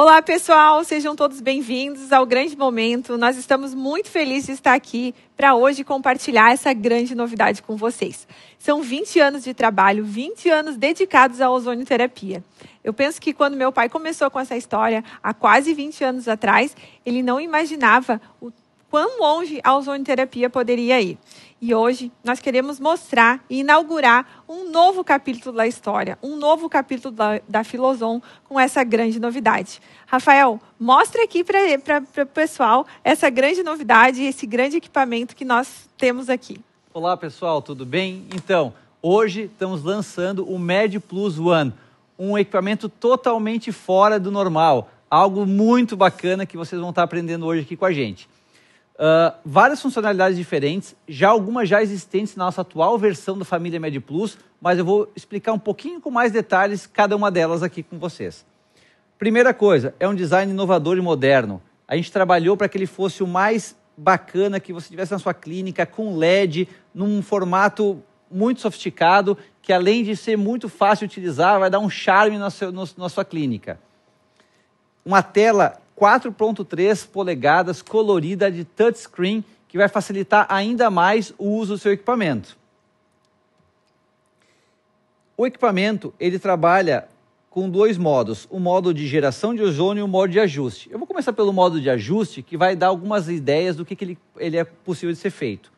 Olá, pessoal! Sejam todos bem-vindos ao grande momento. Nós estamos muito felizes de estar aqui para hoje compartilhar essa grande novidade com vocês. São 20 anos de trabalho, 20 anos dedicados à ozonioterapia. Eu penso que quando meu pai começou com essa história, há quase 20 anos atrás, ele não imaginava o quão longe a ozonioterapia poderia ir. E hoje nós queremos mostrar e inaugurar um novo capítulo da história, um novo capítulo da Filozon com essa grande novidade. Rafael, mostra aqui para o pessoal essa grande novidade, esse grande equipamento que nós temos aqui. Olá, pessoal, tudo bem? Então, hoje estamos lançando o MedPlus One, um equipamento totalmente fora do normal, algo muito bacana que vocês vão estar aprendendo hoje aqui com a gente. Várias funcionalidades diferentes, algumas já existentes na nossa atual versão da família MedPlus, mas eu vou explicar um pouquinho com mais detalhes cada uma delas aqui com vocês. Primeira coisa, é um design inovador e moderno. A gente trabalhou para que ele fosse o mais bacana que você tivesse na sua clínica, com LED, num formato muito sofisticado, que além de ser muito fácil de utilizar, vai dar um charme na sua clínica. Uma tela 4.3 polegadas colorida de touchscreen, que vai facilitar ainda mais o uso do seu equipamento. O equipamento, ele trabalha com dois modos, o modo de geração de ozônio e o modo de ajuste. Eu vou começar pelo modo de ajuste, que vai dar algumas ideias do que ele é possível de ser feito.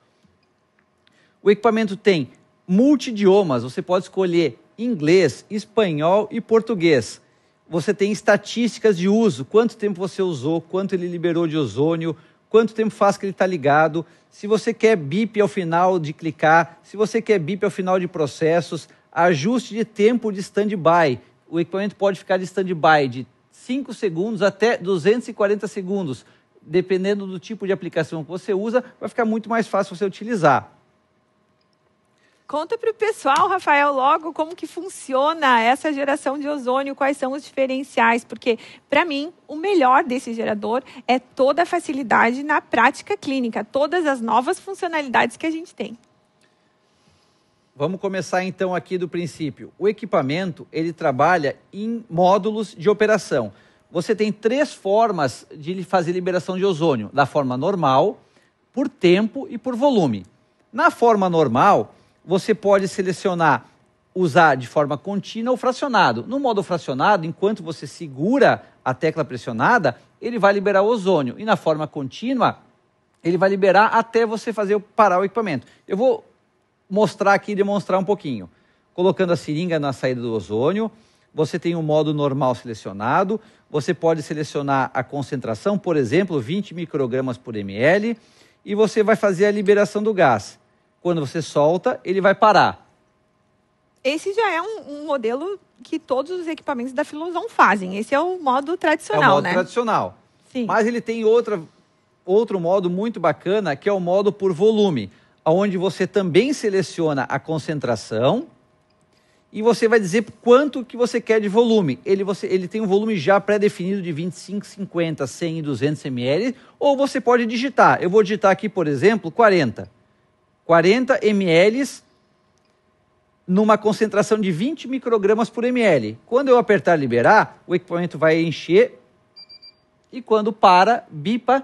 O equipamento tem multidiomas, você pode escolher inglês, espanhol e português. Você tem estatísticas de uso, quanto tempo você usou, quanto ele liberou de ozônio, quanto tempo faz que ele está ligado, se você quer bip ao final de clicar, se você quer bip ao final de processos, ajuste de tempo de stand-by. O equipamento pode ficar de stand-by de 5 segundos até 240 segundos. Dependendo do tipo de aplicação que você usa, vai ficar muito mais fácil você utilizar. Conta para o pessoal, Rafael, logo como que funciona essa geração de ozônio, quais são os diferenciais, porque, para mim, o melhor desse gerador é toda a facilidade na prática clínica, todas as novas funcionalidades que a gente tem. Vamos começar então aqui do princípio. O equipamento, ele trabalha em módulos de operação. Você tem 3 formas de fazer liberação de ozônio, da forma normal, por tempo e por volume. Na forma normal, você pode selecionar, usar de forma contínua ou fracionado. No modo fracionado, enquanto você segura a tecla pressionada, ele vai liberar o ozônio. E na forma contínua, ele vai liberar até você parar o equipamento. Eu vou mostrar aqui e demonstrar um pouquinho. Colocando a seringa na saída do ozônio, você tem o modo normal selecionado, você pode selecionar a concentração, por exemplo, 20 microgramas por ml, e você vai fazer a liberação do gás. Quando você solta, ele vai parar. Esse já é um modelo que todos os equipamentos da Filozon fazem. Esse é o modo tradicional, né? É o modo tradicional. Sim. Mas ele tem outro modo muito bacana, que é o modo por volume, onde você também seleciona a concentração e você vai dizer quanto que você quer de volume. Ele tem um volume já pré-definido de 25, 50, 100 e 200 ml, ou você pode digitar. Eu vou digitar aqui, por exemplo, 40 ml numa concentração de 20 microgramas por ml. Quando eu apertar liberar, o equipamento vai encher e quando para, bipa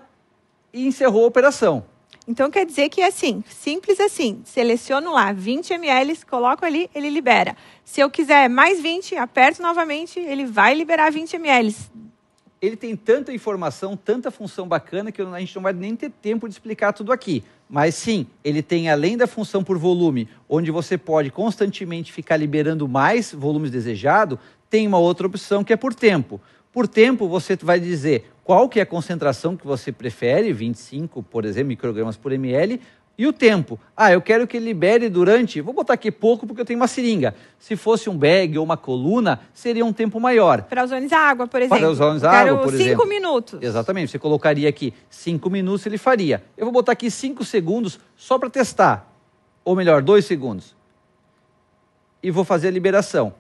e encerrou a operação. Então quer dizer que é assim, simples assim, seleciono lá 20 ml, coloco ali, ele libera. Se eu quiser mais 20, aperto novamente, ele vai liberar 20 ml. Ele tem tanta informação, tanta função bacana que a gente não vai nem ter tempo de explicar tudo aqui. Mas sim, ele tem, além da função por volume, onde você pode constantemente ficar liberando mais volumes desejados, tem uma outra opção que é por tempo. Por tempo, você vai dizer qual que é a concentração que você prefere, 25, por exemplo, microgramas por ml, e o tempo. Eu quero que ele libere durante, vou botar aqui pouco porque eu tenho uma seringa. Se fosse um bag ou uma coluna, seria um tempo maior. Para ozonizar água, por exemplo. Para ozonizar água, por exemplo. 5 minutos. Exatamente, você colocaria aqui 5 minutos, ele faria. Eu vou botar aqui 5 segundos só para testar. Ou melhor, 2 segundos. E vou fazer a liberação.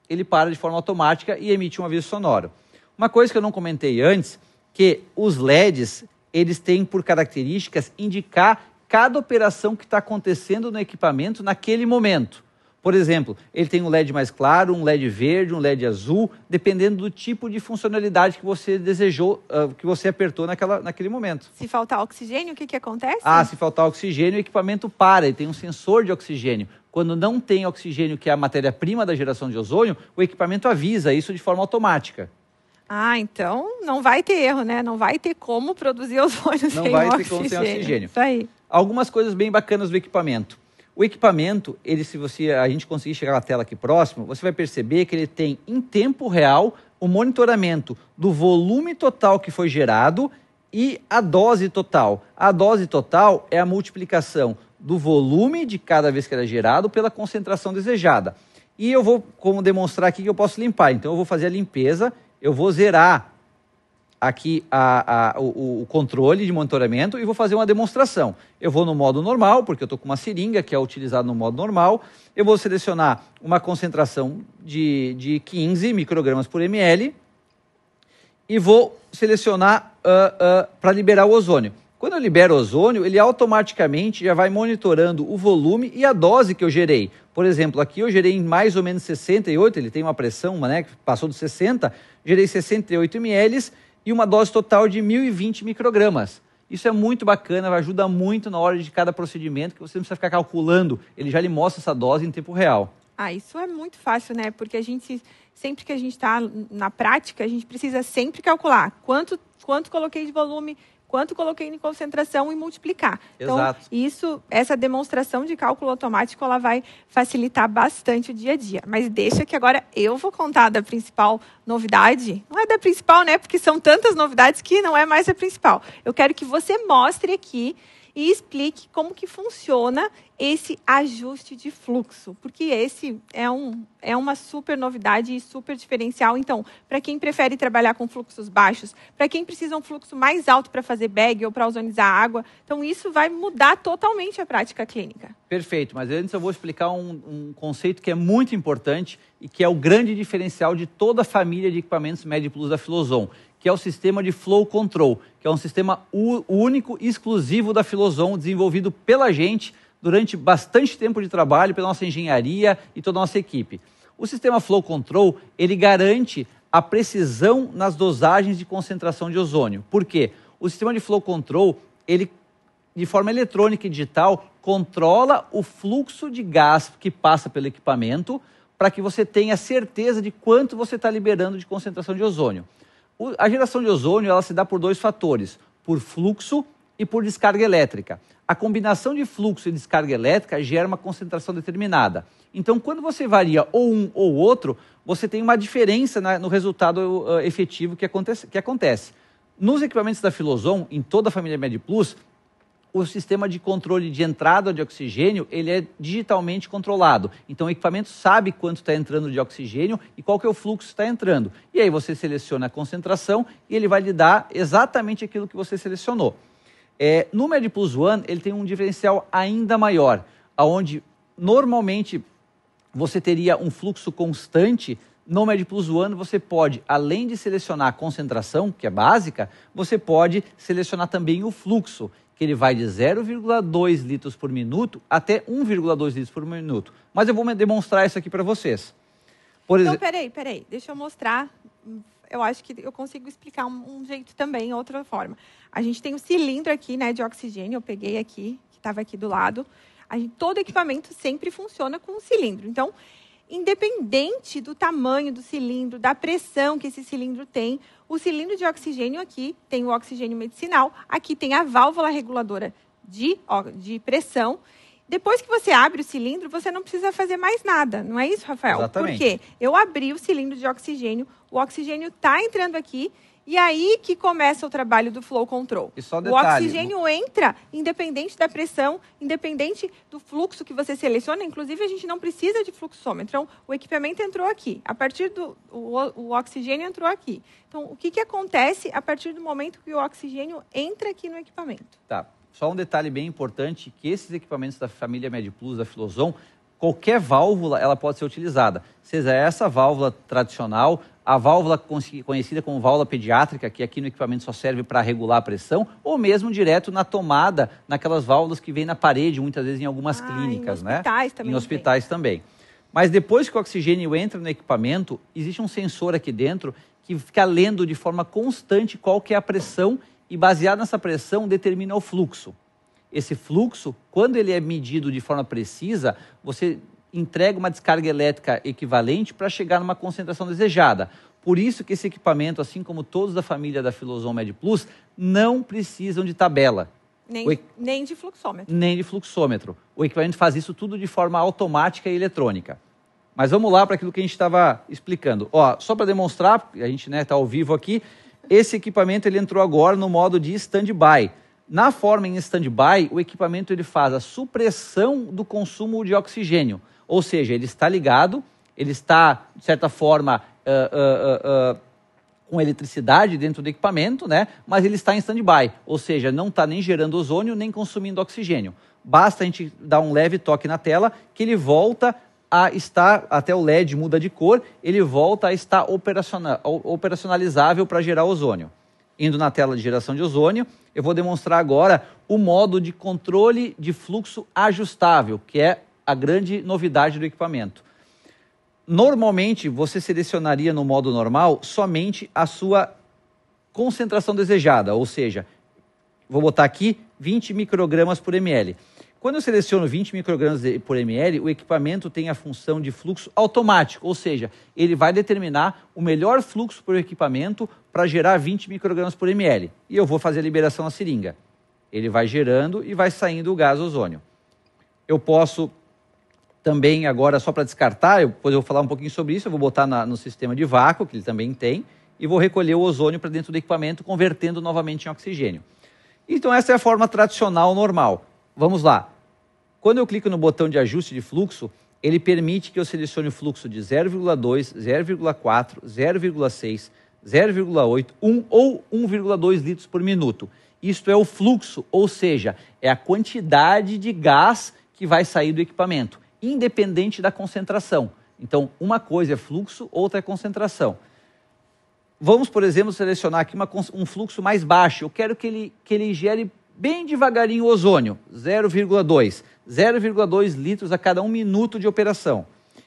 Ele para de forma automática e emite um aviso sonoro. Uma coisa que eu não comentei antes, que os LEDs, eles têm por características indicar cada operação que está acontecendo no equipamento naquele momento. Por exemplo, ele tem um LED mais claro, um LED verde, um LED azul, dependendo do tipo de funcionalidade que você desejou, que você apertou naquele momento. Se faltar oxigênio, o que acontece? Se faltar oxigênio, o equipamento para, ele tem um sensor de oxigênio. Quando não tem oxigênio, que é a matéria-prima da geração de ozônio, o equipamento avisa isso de forma automática. Então não vai ter erro, né? Não vai ter como produzir ozônio sem oxigênio. Não vai ter como sem oxigênio. Isso aí. Algumas coisas bem bacanas do equipamento. O equipamento, se a gente conseguir chegar na tela aqui próximo, você vai perceber que ele tem em tempo real o monitoramento do volume total que foi gerado e a dose total. A dose total é a multiplicação do volume de cada vez que era gerado pela concentração desejada. E eu vou, como demonstrar aqui, que eu posso limpar. Então eu vou fazer a limpeza, eu vou zerar aqui o controle de monitoramento e vou fazer uma demonstração. Eu vou no modo normal, porque eu estou com uma seringa que é utilizada no modo normal. Eu vou selecionar uma concentração de 15 microgramas por ml e vou selecionar para liberar o ozônio. Quando eu libero o ozônio, ele automaticamente já vai monitorando o volume e a dose que eu gerei. Por exemplo, aqui eu gerei em mais ou menos 68, ele tem uma pressão, né, que passou dos 60, gerei 68 ml e uma dose total de 1.020 microgramas. Isso é muito bacana, ajuda muito na hora de cada procedimento, que você não precisa ficar calculando, ele já lhe mostra essa dose em tempo real. Isso é muito fácil, né? Porque sempre que a gente está na prática, a gente precisa sempre calcular quanto coloquei de volume, quanto coloquei em concentração e multiplicar. Exato. Então, essa demonstração de cálculo automático, ela vai facilitar bastante o dia a dia. Mas deixa que agora eu vou contar da principal novidade. Não é da principal, né? Porque são tantas novidades que não é mais a principal. Eu quero que você mostre aqui e explique como que funciona esse ajuste de fluxo, porque esse é uma super novidade e super diferencial. Então, para quem prefere trabalhar com fluxos baixos, para quem precisa um fluxo mais alto para fazer bag ou para ozonizar água, então isso vai mudar totalmente a prática clínica. Perfeito, mas antes eu vou explicar um conceito que é muito importante e que é o grande diferencial de toda a família de equipamentos MedPlus da Filozon, que é o sistema de Flow Control, que é um sistema único e exclusivo da Filozon, desenvolvido pela gente durante bastante tempo de trabalho, pela nossa engenharia e toda a nossa equipe. O sistema Flow Control, ele garante a precisão nas dosagens de concentração de ozônio. Por quê? O sistema de Flow Control, ele, de forma eletrônica e digital, controla o fluxo de gás que passa pelo equipamento para que você tenha certeza de quanto você está liberando de concentração de ozônio. A geração de ozônio, ela se dá por dois fatores, por fluxo e por descarga elétrica. A combinação de fluxo e descarga elétrica gera uma concentração determinada. Então, quando você varia ou um ou outro, você tem uma diferença no resultado efetivo que acontece. Nos equipamentos da Filozon, em toda a família MedPlus, o sistema de controle de entrada de oxigênio, ele é digitalmente controlado. Então, o equipamento sabe quanto está entrando de oxigênio e qual que é o fluxo que está entrando. E aí você seleciona a concentração e ele vai lhe dar exatamente aquilo que você selecionou. No MedPlus One, ele tem um diferencial ainda maior, onde normalmente você teria um fluxo constante. No MedPlus One, você pode, além de selecionar a concentração, que é básica, você pode selecionar também o fluxo, que ele vai de 0,2 litros por minuto até 1,2 litros por minuto. Mas eu vou demonstrar isso aqui para vocês. Então, peraí, deixa eu mostrar. Eu acho que eu consigo explicar um jeito também, outra forma. A gente tem um cilindro aqui, né, de oxigênio, eu peguei aqui, que estava aqui do lado. Todo equipamento sempre funciona com um cilindro. Então, independente do tamanho do cilindro, da pressão que esse cilindro tem, o cilindro de oxigênio aqui tem o oxigênio medicinal, aqui tem a válvula reguladora de pressão. Depois que você abre o cilindro, você não precisa fazer mais nada, não é isso, Rafael? Exatamente. Porque eu abri o cilindro de oxigênio, o oxigênio está entrando aqui, e aí que começa o trabalho do Flow Control. E só o detalhe, oxigênio entra independente da pressão, independente do fluxo que você seleciona. Inclusive, a gente não precisa de fluxômetro. Então, o equipamento entrou aqui. A partir o oxigênio entrou aqui. Então, o que acontece a partir do momento que o oxigênio entra aqui no equipamento? Tá. Só um detalhe bem importante, que esses equipamentos da família MedPlus, da Filozon, qualquer válvula ela pode ser utilizada. Seja essa válvula tradicional, a válvula conhecida como válvula pediátrica, que aqui no equipamento só serve para regular a pressão, ou mesmo direto na tomada, naquelas válvulas que vêm na parede, muitas vezes em algumas clínicas, em hospitais também. Em hospitais também. Mas depois que o oxigênio entra no equipamento, existe um sensor aqui dentro que fica lendo de forma constante qual que é a pressão e baseado nessa pressão determina o fluxo. Esse fluxo, quando ele é medido de forma precisa, você entrega uma descarga elétrica equivalente para chegar numa concentração desejada. Por isso que esse equipamento, assim como todos da família da Filoson Med Plus, não precisam de tabela. Nem de fluxômetro. Nem de fluxômetro. O equipamento faz isso tudo de forma automática e eletrônica. Mas vamos lá para aquilo que a gente estava explicando. Ó, só para demonstrar, a gente está ao vivo aqui, esse equipamento ele entrou agora no modo de stand-by. Na forma em stand-by, o equipamento ele faz a supressão do consumo de oxigênio. Ou seja, ele está ligado, ele está, de certa forma, com eletricidade dentro do equipamento, né? Mas ele está em stand-by, ou seja, não está nem gerando ozônio, nem consumindo oxigênio. Basta a gente dar um leve toque na tela que ele volta a estar, até o LED muda de cor, ele volta a estar operacionalizável para gerar ozônio. Indo na tela de geração de ozônio, eu vou demonstrar agora o modo de controle de fluxo ajustável, que é a grande novidade do equipamento. Normalmente, você selecionaria no modo normal somente a sua concentração desejada, ou seja, vou botar aqui 20 microgramas por ml. Quando eu seleciono 20 microgramas por ml, o equipamento tem a função de fluxo automático, ou seja, ele vai determinar o melhor fluxo por equipamento para gerar 20 microgramas por ml. E eu vou fazer a liberação na seringa. Ele vai gerando e vai saindo o gás ozônio. Eu posso também, agora só para descartar, depois eu vou falar um pouquinho sobre isso, eu vou botar no sistema de vácuo, que ele também tem, e vou recolher o ozônio para dentro do equipamento, convertendo novamente em oxigênio. Então essa é a forma tradicional, normal. Vamos lá. Quando eu clico no botão de ajuste de fluxo, ele permite que eu selecione o fluxo de 0,2, 0,4, 0,6, 0,8, 1 ou 1,2 litros por minuto. Isto é o fluxo, ou seja, é a quantidade de gás que vai sair do equipamento, independente da concentração. Então, uma coisa é fluxo, outra é concentração. Vamos, por exemplo, selecionar aqui um fluxo mais baixo. Eu quero que ele gere bem devagarinho o ozônio, 0,2 litros a cada 1 minuto de operação.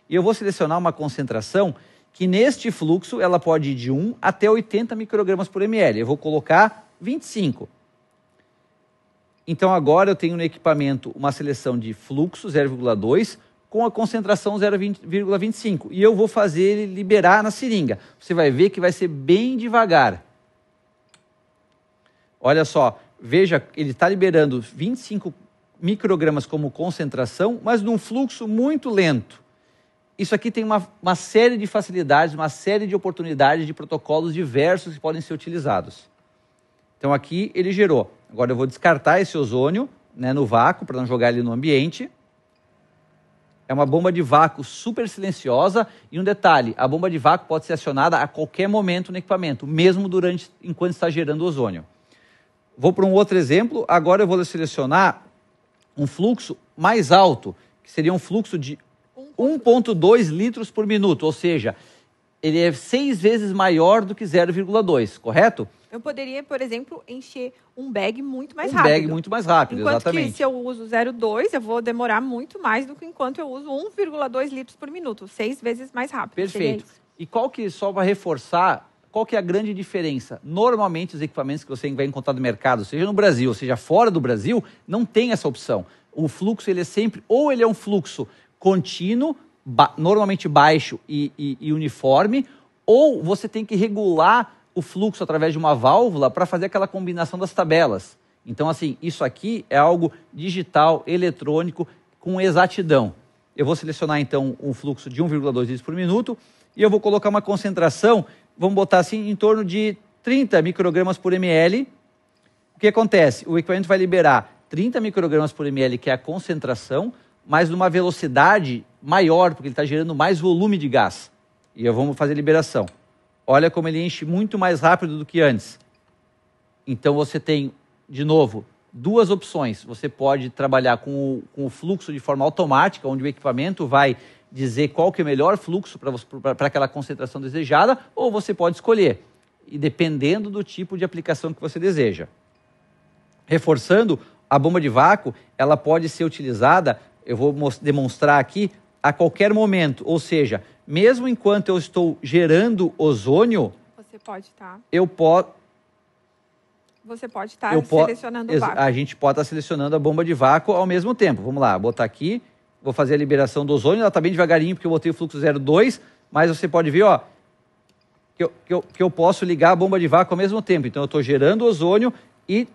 E eu vou selecionar uma concentração que neste fluxo ela pode ir de 1 até 80 microgramas por ml. Eu vou colocar 25. Então agora eu tenho no equipamento uma seleção de fluxo 0,2 com a concentração 0,25. E eu vou fazer ele liberar na seringa. Você vai ver que vai ser bem devagar. Olha só. Veja, ele está liberando 25 microgramas como concentração, mas num fluxo muito lento. Isso aqui tem uma série de facilidades, uma série de oportunidades de protocolos diversos que podem ser utilizados. Então aqui ele gerou. Agora eu vou descartar esse ozônio, né, no vácuo, para não jogar ele no ambiente. É uma bomba de vácuo super silenciosa. E um detalhe, a bomba de vácuo pode ser acionada a qualquer momento no equipamento, mesmo enquanto está gerando ozônio. Vou para um outro exemplo. Agora eu vou selecionar um fluxo mais alto, que seria um fluxo de 1,2 litros por minuto, ou seja, ele é 6 vezes maior do que 0,2, correto? Eu poderia, por exemplo, encher um bag muito mais rápido. Um bag muito mais rápido, enquanto exatamente. Enquanto que se eu uso 0,2, eu vou demorar muito mais do que enquanto eu uso 1,2 litros por minuto, 6 vezes mais rápido. Perfeito. E qual que, só para reforçar, qual que é a grande diferença? Normalmente os equipamentos que você vai encontrar no mercado, seja no Brasil, seja fora do Brasil, não tem essa opção. O fluxo ele é sempre, ou ele é um fluxo contínuo, normalmente baixo e uniforme, ou você tem que regular o fluxo através de uma válvula para fazer aquela combinação das tabelas. Então, assim, isso aqui é algo digital, eletrônico, com exatidão. Eu vou selecionar, então, um fluxo de 1,2 litros por minuto e eu vou colocar uma concentração, vamos botar assim, em torno de 30 microgramas por ml. O que acontece? O equipamento vai liberar 30 microgramas por ml, que é a concentração, mas numa velocidade maior, porque ele está gerando mais volume de gás. E vamos fazer a liberação. Olha como ele enche muito mais rápido do que antes. Então você tem, de novo, duas opções. Você pode trabalhar com o fluxo de forma automática, onde o equipamento vai dizer qual que é o melhor fluxo para aquela concentração desejada, ou você pode escolher, e dependendo do tipo de aplicação que você deseja. Reforçando, a bomba de vácuo ela pode ser utilizada, eu vou demonstrar aqui, a qualquer momento, ou seja, mesmo enquanto eu estou gerando ozônio, você pode estar. Você pode estar selecionando o vácuo. A gente pode estar selecionando a bomba de vácuo ao mesmo tempo. Vamos lá, botar aqui, vou fazer a liberação do ozônio, ela está bem devagarinho porque eu botei o fluxo 0,2, mas você pode ver, ó, que eu posso ligar a bomba de vácuo ao mesmo tempo. Então eu estou gerando ozônio e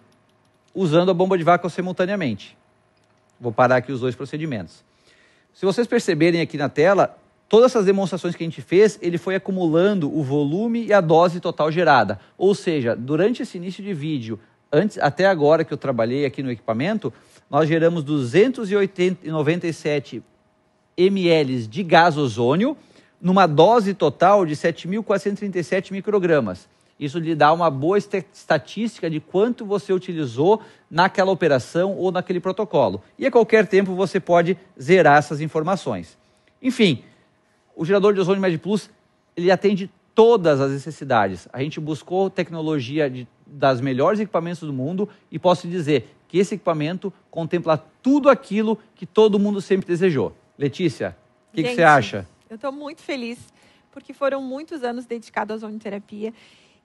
usando a bomba de vácuo simultaneamente. Vou parar aqui os dois procedimentos. Se vocês perceberem aqui na tela, todas essas demonstrações que a gente fez, ele foi acumulando o volume e a dose total gerada. Ou seja, durante esse início de vídeo, até agora que eu trabalhei aqui no equipamento, nós geramos 297 ml de gás ozônio, numa dose total de 7.437 microgramas. Isso lhe dá uma boa estatística de quanto você utilizou naquela operação ou naquele protocolo. E a qualquer tempo você pode zerar essas informações. Enfim, o gerador de ozônio MedPlus, ele atende todas as necessidades. A gente buscou tecnologia das melhores equipamentos do mundo e posso dizer que esse equipamento contempla tudo aquilo que todo mundo sempre desejou. Letícia, o que você acha? Eu estou muito feliz, porque foram muitos anos dedicados à ozonioterapia.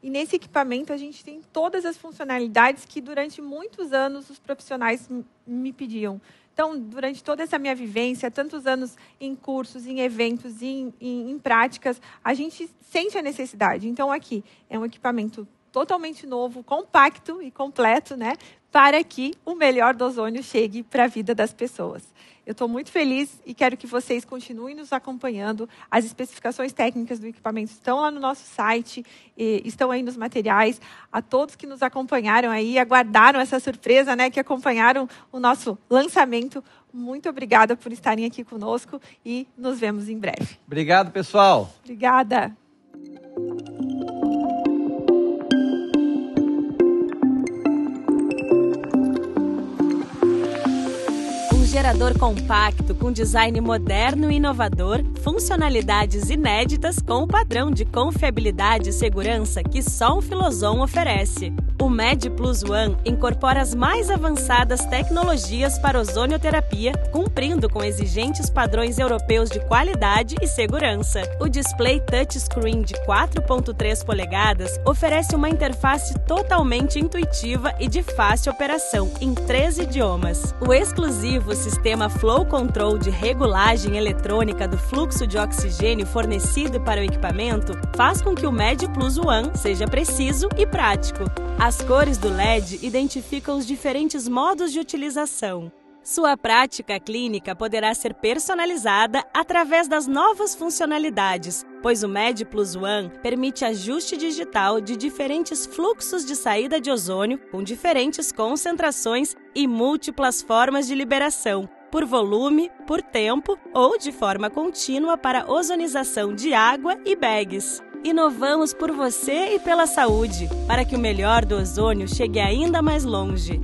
E nesse equipamento a gente tem todas as funcionalidades que durante muitos anos os profissionais me pediam. Então, durante toda essa minha vivência, tantos anos em cursos, em eventos, em práticas, a gente sente a necessidade. Então, aqui é um equipamento totalmente novo, compacto e completo, né? Para que o melhor do ozônio chegue para a vida das pessoas. Eu estou muito feliz e quero que vocês continuem nos acompanhando. As especificações técnicas do equipamento estão lá no nosso site, estão aí nos materiais. A todos que nos acompanharam aí, aguardaram essa surpresa, né, que acompanharam o nosso lançamento. Muito obrigada por estarem aqui conosco e nos vemos em breve. Obrigado, pessoal. Obrigada. Gerador compacto com design moderno e inovador, funcionalidades inéditas com o padrão de confiabilidade e segurança que só um Filozon oferece. O MedPlus One incorpora as mais avançadas tecnologias para ozonioterapia, cumprindo com exigentes padrões europeus de qualidade e segurança. O display touchscreen de 4.3 polegadas oferece uma interface totalmente intuitiva e de fácil operação em 3 idiomas. O exclusivo sistema Flow Control de regulagem eletrônica do fluxo de oxigênio fornecido para o equipamento faz com que o MedPlus One seja preciso e prático. As cores do LED identificam os diferentes modos de utilização. Sua prática clínica poderá ser personalizada através das novas funcionalidades, pois o MedPlus One permite ajuste digital de diferentes fluxos de saída de ozônio com diferentes concentrações e múltiplas formas de liberação, por volume, por tempo ou de forma contínua para ozonização de água e bags. Inovamos por você e pela saúde, para que o melhor do ozônio chegue ainda mais longe.